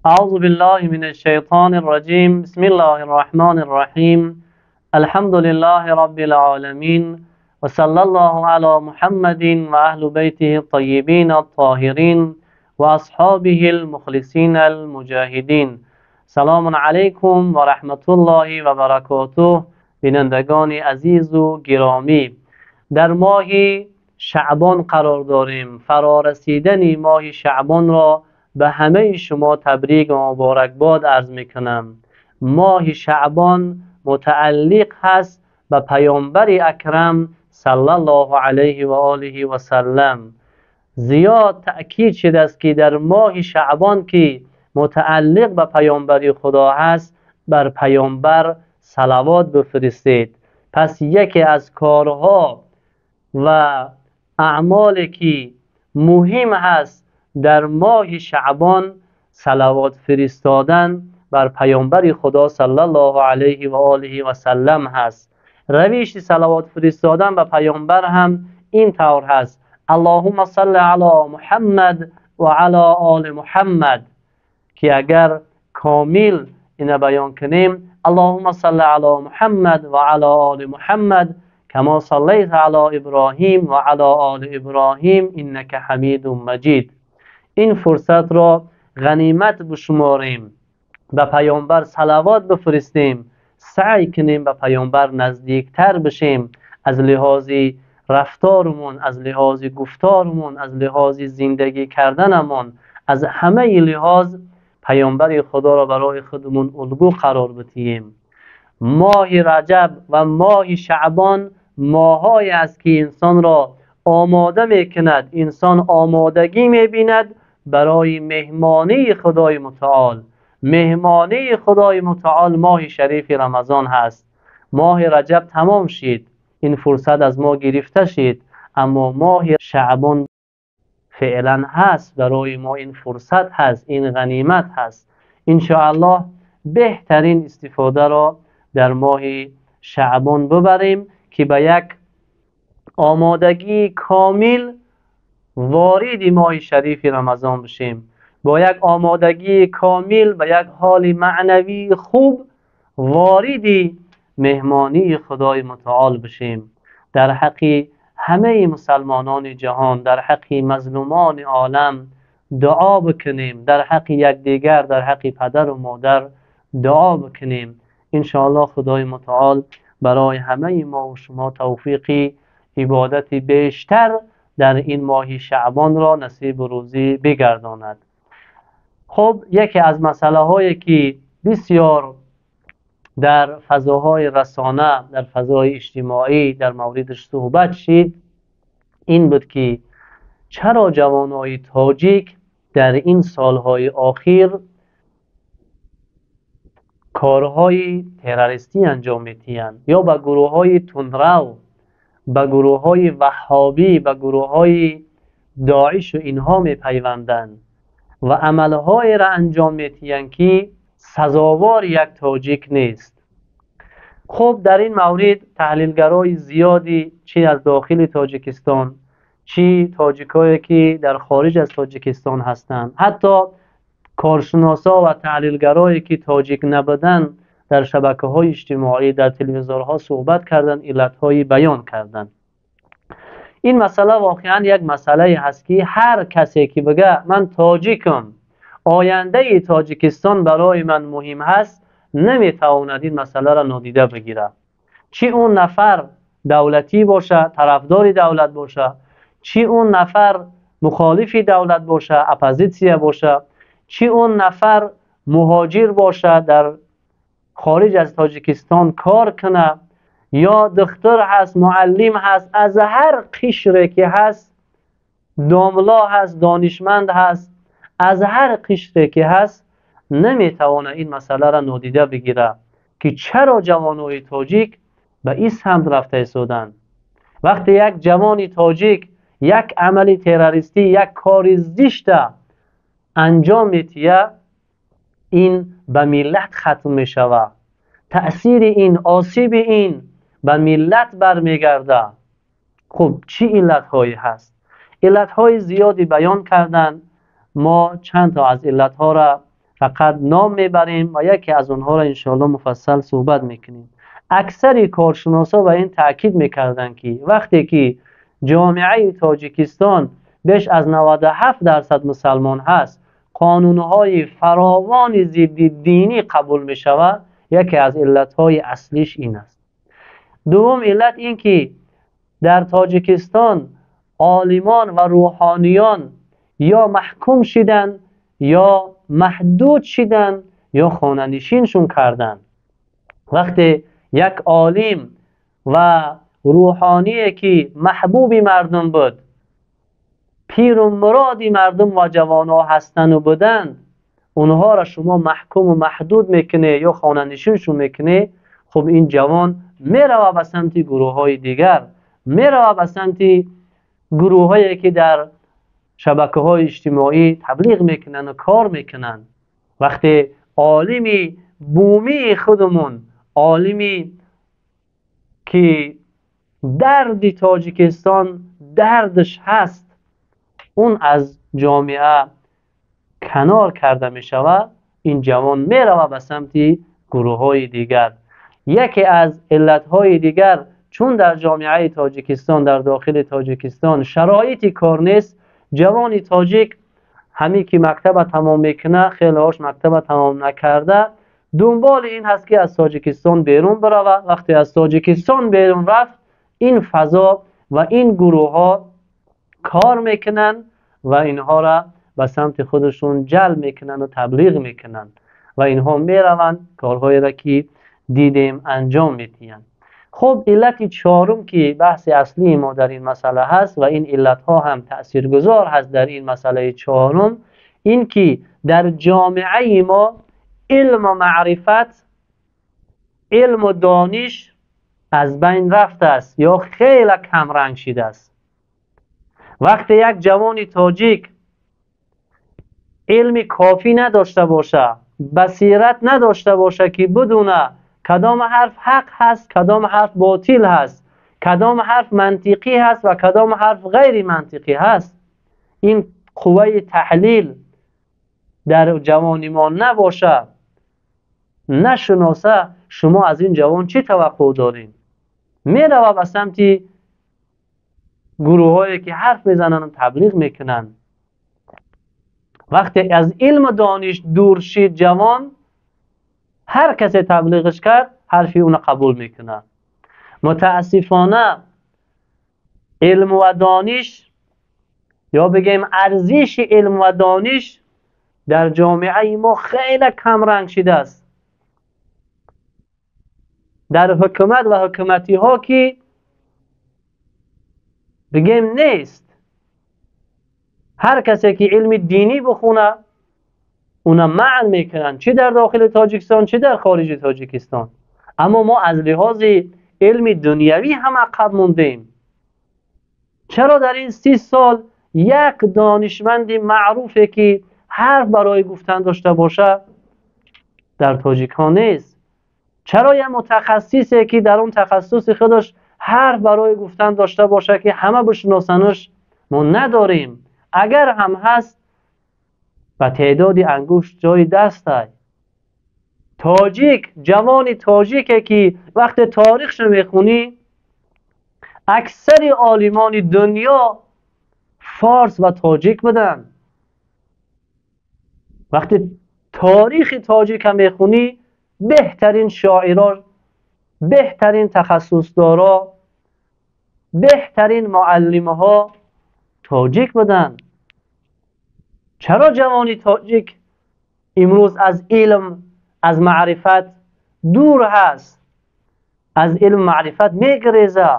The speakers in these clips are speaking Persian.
أعوذ بالله من الشيطان الرجيم. بسم الله الرحمن الرحيم. الحمد لله رب العالمين، وصلى الله على محمد وأهل بيته الطيبين الطاهرين وأصحابه المخلصين المجاهدين. سلام علیکم و رحمت الله و برکاته. بینندگان عزیز و گرامی، در ماه شعبان قرار داریم. فرارسیدن ماه شعبان را به همه شما تبریک و مبارکباد عرض میکنم. ماه شعبان متعلق هست به پیامبر اکرم صلی الله علیه و آله و سلم. زیاد تأکید شده است که در ماه شعبان که متعلق به پیامبر خدا هست، بر پیامبر صلوات بفرستید. پس یکی از کارها و اعمالی که مهم هست در ماه شعبان صلوات فرستادن بر پیامبر خدا صلی الله علیه و آله و سلم هست. روش صلوات فرستادن به پیامبر هم این طور هست: اللهم صل علی محمد و علی آل محمد، که اگر کامل اینو بیان کنیم: اللهم صل علی محمد و علی آل محمد کما صلیت علی ابراهیم و علی آل ابراهیم انک حمید مجید. این فرصت را غنیمت بشماریم، به پیامبر صلوات بفرستیم، سعی کنیم به پیامبر نزدیکتر بشیم، از لحاظ رفتارمون، از لحاظ گفتارمون، از لحاظ زندگی کردنمون، از همه لحاظ پیامبر خدا را برای خودمون الگو قرار بدهیم. ماه رجب و ماه شعبان ماهایی است که انسان را آماده میکند، انسان آمادگی میبیند برای مهمانی خدای متعال. مهمانی خدای متعال ماه شریف رمضان هست. ماه رجب تمام شد، این فرصت از ما گرفته شد، اما ماه شعبان فعلا هست برای ما. این فرصت هست، این غنیمت هست. انشاءالله بهترین استفاده را در ماه شعبان ببریم که به یک آمادگی کامل وارد ماه شریف رمضان بشیم، با یک آمادگی کامل و یک حال معنوی خوب وارد مهمانی خدای متعال بشیم. در حق همه مسلمانان جهان، در حق مظلومان عالم دعا بکنیم، در حق یکدیگر، در حق پدر و مادر دعا بکنیم. انشاءالله خدای متعال برای همه ما و شما توفیق عبادت بیشتر در این ماه شعبان را نصیب و روزی بگرداند. خب، یکی از مسئله هایی که بسیار در فضاهای رسانه، در فضای اجتماعی در موردش صحبت شد، این بود که چرا جوانای تاجیک در این سالهای آخر کارهای تروریستی انجام میدهند، یا به گروه های تندرو، به گروه های وهابی، به گروه های داعش و اینها میپیوندند و عملهای را انجام میدهند که سزاوار یک تاجیک نیست. خب، در این مورد تحلیلگرای زیادی، چی از داخل تاجیکستان، چی تاجیکایی که در خارج از تاجیکستان هستند، حتی کارشناسا و تحلیلگرایی که تاجیک نبودن، در شبکه‌های اجتماعی، در تلویزیون‌ها صحبت کردند، علت‌های بیان کردند. این مسئله واقعا یک مسئله هست که هر کسی که بگه من تاجیکم، آینده تاجیکستان برای من مهم هست، نمیتواند این مسئله را نادیده بگیره. چی اون نفر دولتی باشه، طرفدار دولت باشه، چی اون نفر مخالف دولت باشه، اپوزیسیا باشه، چی اون نفر مهاجر باشه، در خارج از تاجیکستان کار کنه، یا دکتر هست، معلم هست، از هر قشری که هست، داملا هست، دانشمند هست، از هر قشری که هست، نمیتونه این مسئله را نادیده بگیره که چرا جوانای تاجیک به این سمت رفته ایستادند. وقتی یک جوان تاجیک یک عمل تروریستی، یک کار زشت انجام میده، این به ملت ختم میشوه، تأثیر این، آسیب این به ملت برمیگرده. خب، چی علتهایی هست؟ علتهای زیادی بیان کردن. ما چند تا از علتها را فقط نام میبریم و یکی از اونها را انشاءالله مفصل صحبت میکنیم. اکثر کارشناسا و این تاکید میکردن که وقتی که جامعه تاجیکستان بیش از 97% مسلمان هست، قانونهای فراوان ضد دینی قبول میشود، یکی از علتهای اصلیش این است. دوم علت این که در تاجیکستان عالمان و روحانیان یا محکوم شدن یا محدود شدن یا خانه‌نشینشون کردن. وقتی یک عالم و روحانی که محبوب مردم بود، پیر و مرادی مردم و جوانها هستن و بودن، اونها را شما محکوم و محدود میکنه یا خانه‌نشینشون میکنه، خب این جوان میرود به سمت گروه های دیگر، میرود به سمت گروه هایی که در شبکه های اجتماعی تبلیغ میکنن و کار میکنن. وقتی عالمی بومی خودمون، عالمی که درد تاجیکستان دردش هست، اون از جامعه کنار کرده می شود، این جوان می رود به سمت گروه های دیگر. یکی از علت های دیگر، چون در جامعه تاجیکستان، در داخل تاجیکستان شرایطی کار نیست، جوان تاجیک همی که مکتب تمام میکنه، خیلی هاش مکتب تمام نکرده، دنبال این هست که از تاجیکستان بیرون بروه. وقتی از تاجیکستان بیرون رفت، این فضا و این گروه ها کار میکنن و اینها را به سمت خودشون جلب میکنن و تبلیغ میکنن و اینها میروند کارهایی را که دیدیم انجام میدین. خب علت چهارم که بحث اصلی ما در این مسئله هست و این علت ها هم تاثیرگذار هست در این مسئله چهارم، این که در جامعه ما علم و معرفت، علم و دانش از بین رفته است یا خیلی کم رنگ شده است. وقتی یک جوان تاجیک علم کافی نداشته باشه، بصیرت نداشته باشه که بدونه کدام حرف حق هست، کدام حرف باطل هست، کدام حرف منطقی هست و کدام حرف غیر منطقی هست، این قوه تحلیل در جوان ما نباشه، نشناسه، شما از این جوان چی توقع دارین؟ میرود به سمت گروه هایی که حرف میزنن و تبلیغ میکنن. وقتی از علم و دانش دور شد جوان، هر کسی تبلیغش کرد حرفی اون قبول میکنه. متاسفانه علم و دانش یا بگیم ارزش علم و دانش در جامعه ما خیلی کم رنگ شده است. در حکومت و حکومتی ها که بگیم نیست، هر کسی که علم دینی بخونه اونا معن میکنن، چه در داخل تاجیکستان چه در خارج تاجیکستان. اما ما از لحاظ علم دنیوی هم عقب موندیم. چرا در این 30 سال یک دانشمند معروفه که حرف برای گفتن داشته باشه در تاجیکان نیست؟ چرا یک متخصصی که در اون تخصص خودش حرف برای گفتن داشته باشه که همه بشناسنش ما نداریم؟ اگر هم هست و تعدادی انگشت جای دسته. تاجیک، جوان تاجیکه که وقت تاریخش میخونی، اکثر عالمان دنیا فارس و تاجیک بودن. وقتی تاریخ تاجیک هم میخونی، بهترین شاعران، بهترین تخصصدارا، بهترین معلمها تاجیک بودن. چرا جوانی تاجیک امروز از علم، از معرفت دور هست؟ از علم معرفت میگریزه.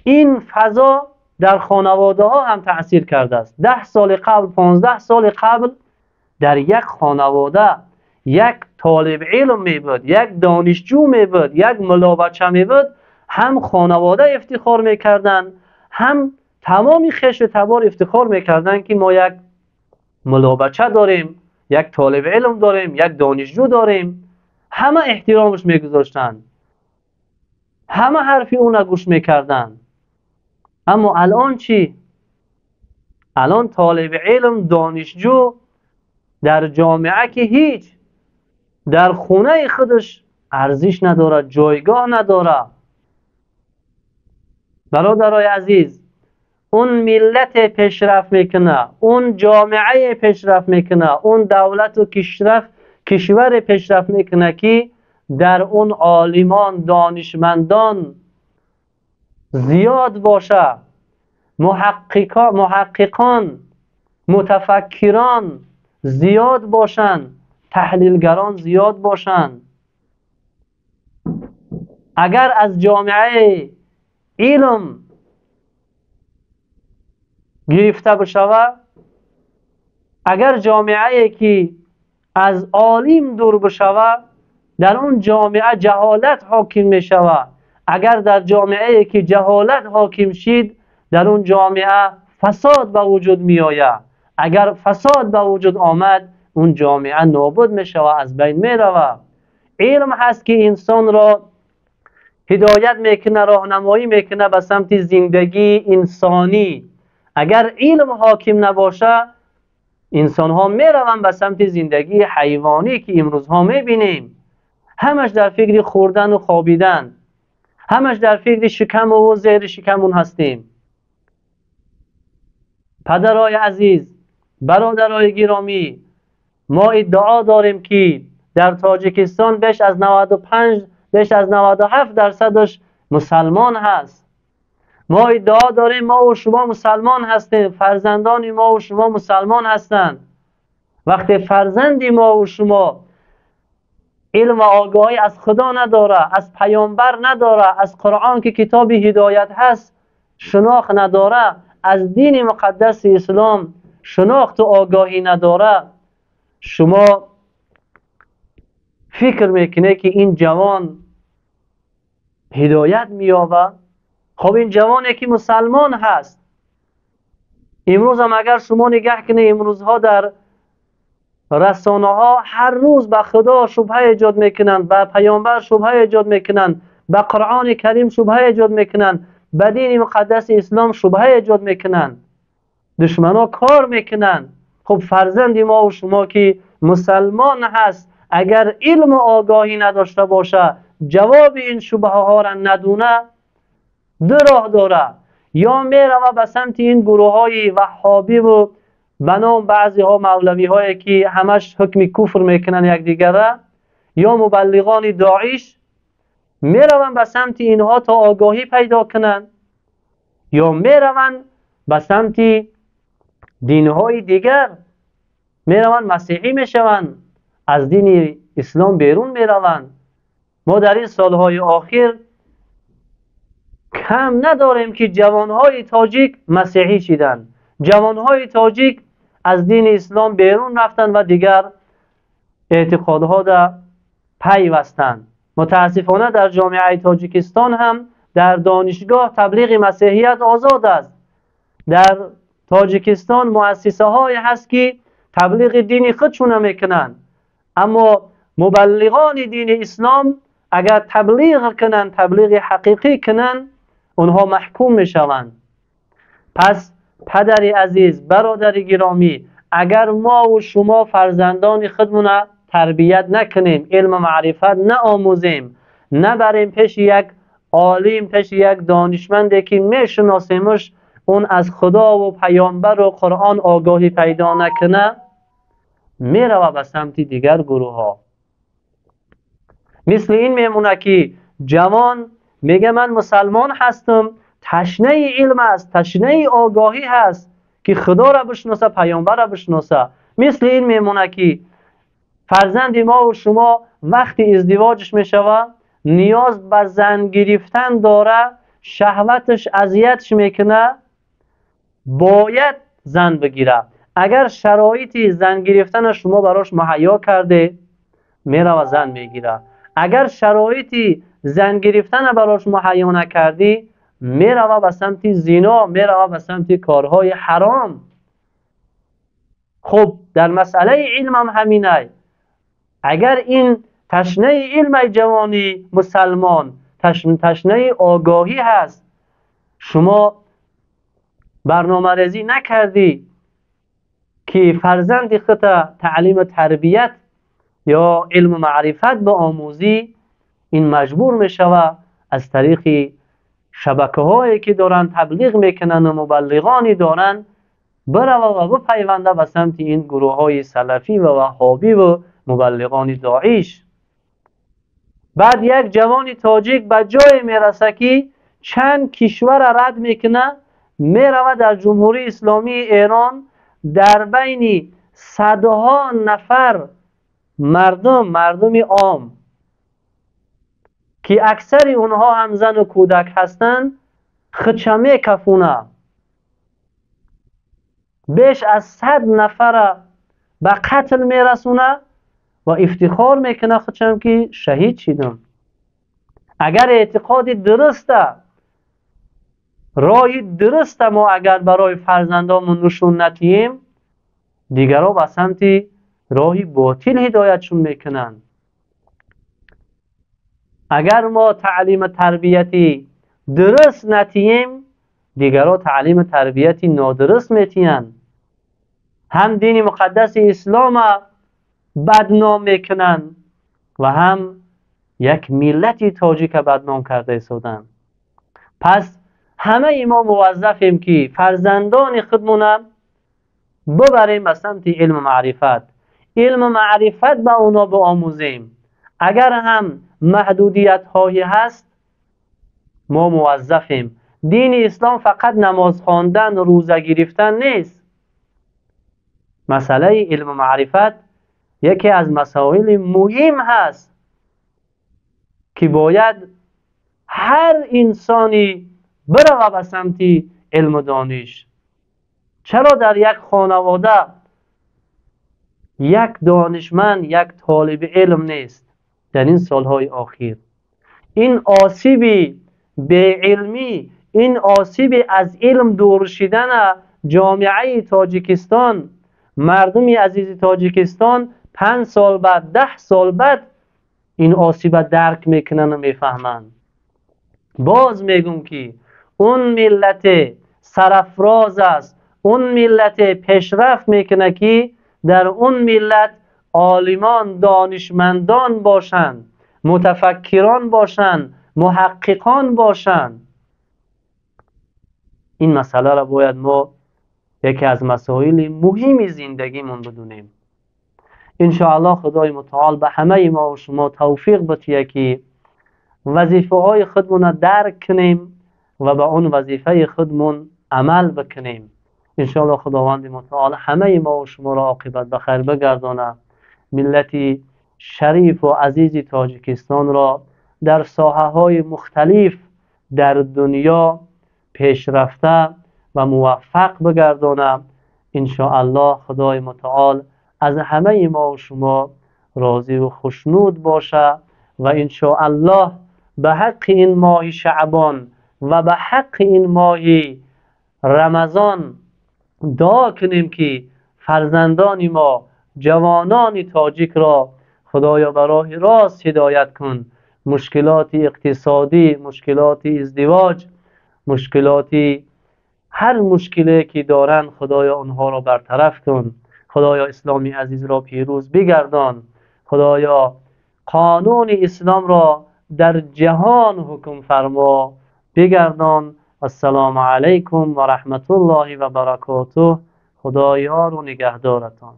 این فضا در خانواده ها هم تأثیر کرده است. 10 سال قبل، 15 سال قبل در یک خانواده یک طالب علم می بود، یک دانشجو می بود، یک ملا بچه می بود، هم خانواده افتخار میکردن، هم تمامی خش و تبار افتخار میکردن که ما یک ملا بچه داریم، یک طالب علم داریم، یک دانشجو داریم. همه احترامش میگذاشتن، همه حرفی اون گوش میکردن. اما الان چی؟ الان طالب علم، دانشجو در جامعه که هیچ، در خونه خودش ارزش نداره، جایگاه نداره. برادرای عزیز، اون ملت پیشرفت میکنه، اون جامعه پیشرفت میکنه، اون دولت و کشور پیشرفت میکنه که در اون عالمان، دانشمندان زیاد باشه، محققان، متفکران زیاد باشن، تحلیلگران زیاد باشن. اگر از جامعه علم گرفته بشود، اگر جامعه که از عالم دور بشود، در اون جامعه جهالت حاکم می شود. اگر در جامعه که جهالت حاکم شید، در اون جامعه فساد به وجود می آید. اگر فساد به وجود آمد، اون جامعه نابود می شود، از بین می رود. علم هست که انسان را هدایت میکنه، راهنمایی میکنه به سمت زندگی انسانی. اگر علم حاکم نباشه، انسان ها میروند به سمت زندگی حیوانی که امروز ها میبینیم. همش در فکر خوردن و خوابیدن، همش در فکر شکم و زیر شکمون هستیم. پدرای عزیز، برادرای گرامی، ما ادعا داریم که در تاجیکستان بیش از 97% مسلمان هست. ما ادعا داریم ما و شما مسلمان هستیم، فرزندان ما و شما مسلمان هستند. وقتی فرزندی ما و شما علم و آگاهی از خدا نداره، از پیامبر نداره، از قرآن که کتاب هدایت هست شناخت نداره، از دین مقدس اسلام شناخت و آگاهی نداره، شما فکر میکنه که این جوان هدایت مییابه؟ خب این جوانی که مسلمان هست، امروز هم اگر شما نگاه کنید، امروزها در رسانه ها هر روز به خدا شبهه ایجاد میکنن، به پیامبر شبهه ایجاد میکنن، به قرآن کریم شبهه ایجاد میکنن، به دین مقدس اسلام شبهه ایجاد میکنن، دشمنا کار میکنن. خب فرزند ما و شما که مسلمان هست، اگر علم و آگاهی نداشته باشه، جواب این شبهه ها را ندونه، دو راه داره: یا میروه به سمت این گروه های وهابی و به نام بعضی ها مولوی هایی که همش حکم کفر میکنن یکدیگر را، یا مبلغان داعش، میرون به سمت اینها تا آگاهی پیدا کنن، یا میرون به سمت دینهای دیگر، میرون مسیحی میشون، از دین اسلام بیرون میرون. ما در این سالهای آخر کم نداریم که جوانهای تاجیک مسیحی شدن، جوانهای تاجیک از دین اسلام بیرون رفتن و دیگر اعتقادها را پیوستند. متاسفانه در جامعه تاجیکستان هم در دانشگاه تبلیغ مسیحیت آزاد است. در تاجیکستان مؤسسه های هست که تبلیغ دین خودشون میکنن، اما مبلغان دین اسلام اگر تبلیغ کنن، تبلیغ حقیقی کنن، اونها محکوم میشوند. پس پدر عزیز، برادر گرامی، اگر ما و شما فرزندان خودمون تربیت نکنیم، علم و معرفت نآموزیم، نبریم پیش یک عالم، پیش یک دانشمندی که میشناسیمش، اون از خدا و پیامبر و قرآن آگاهی پیدا نکنه، میروه به سمت دیگر گروه ها. مثل این میمونه که جوان میگه من مسلمان هستم، تشنه علم است، تشنه آگاهی هست که خدا را بشناسه، پیامبر را بشناسه. مثل این میمونه که فرزند ما و شما وقتی ازدواجش میشوه نیاز به زن گرفتن داره، شهوتش اذیتش میکنه، باید زن بگیره. اگر شرایطی زن گرفتن شما براش مهیا کرده، میره و زن میگیره. اگر شرایطی زن گرفتن براش مهیا نکردی، میره به سمت زنا، میره به سمت کارهای حرام. خب در مسئله علم هم همینه. اگر این تشنه علم جوانی مسلمان، تشنه آگاهی هست، شما برنامه ریزی نکردی که که فرزند خود تعلیم تربیت یا علم و معرفت به آموزی، این مجبور می شود از طریق شبکه هایی که دارن تبلیغ میکنن و مبلغانی دارن برو و بپیونده به سمت این گروه های سلفی و وهابی و مبلغان داعش. بعد یک جوان تاجیک به جای میرسه که چند کشور رد میکنه، میروه در جمهوری اسلامی ایران در بین صدها نفر مردم عام که اکثر اونها هم زن و کودک هستند خچمه کفونه بیش از 100 نفر به قتل میرسونه و افتخار میکنه خودشم که شهید شدم. اگر اعتقاد درسته، راه درسته، ما اگر برای فرزندامون نشون ندهیم، دیگرها به سمت راه باطل هدایتشون میکنن. اگر ما تعلیم تربیتی درست ندهیم، دیگرها تعلیم تربیتی نادرست میتین، هم دین مقدس اسلام بدنام میکنن و هم یک ملتی تاجیک بدنام کرده ایستادن. پس همه ما موظفیم که فرزندان خودمون ببریم به سمت علم و معرفت، علم و معرفت به اونا بآموزیم. اگر هم محدودیت هایی هست، ما موظفیم. دین اسلام فقط نماز خواندن، روزه گرفتن نیست. مسئله علم و معرفت یکی از مسائل مهم هست که باید هر انسانی بره به سمت علم و دانش. چرا در یک خانواده یک دانشمند، یک طالب علم نیست در این سالهای اخیر؟ این آسیب به علمی، این آسیب از علم دور شدن جامعه تاجیکستان، مردم عزیز تاجیکستان 5 سال بعد، 10 سال بعد این آسیب درک میکنن و میفهمن. باز میگم که اون ملت سرفراز است، اون ملت پیشرفت میکنه که در اون ملت عالمان، دانشمندان باشند، متفکران باشند، محققان باشند. این مسئله را باید ما یکی از مسائل مهم زندگیمون بدونیم. انشاءالله خدای متعال به همه ما و شما توفیق بده که وظیفه های خودمون درک کنیم و به اون وظیفه خودمون عمل بکنیم. انشاءالله خداوند متعال همه ما و شما را عاقبت بخیر بگردانه. ملت شریف و عزیز تاجیکستان را در ساحه های مختلف در دنیا پیشرفته و موفق بگردانه. انشاءالله خدای متعال از همه ما و شما راضی و خوشنود باشه و انشاءالله به حق این ماه شعبان و به حق این ماه رمضان دعا کنیم که فرزندان ما، جوانان تاجیک را خدایا به راه راست هدایت کن. مشکلات اقتصادی، مشکلات ازدواج، مشکلات هر مشکلی که دارن خدایا اونها را برطرف کن. خدایا اسلامی عزیز را پیروز بگردان. خدایا قانون اسلام را در جهان حکم فرما بگردان. السلام علیکم و رحمت الله و برکاته. خدا یار و نگهدارتان.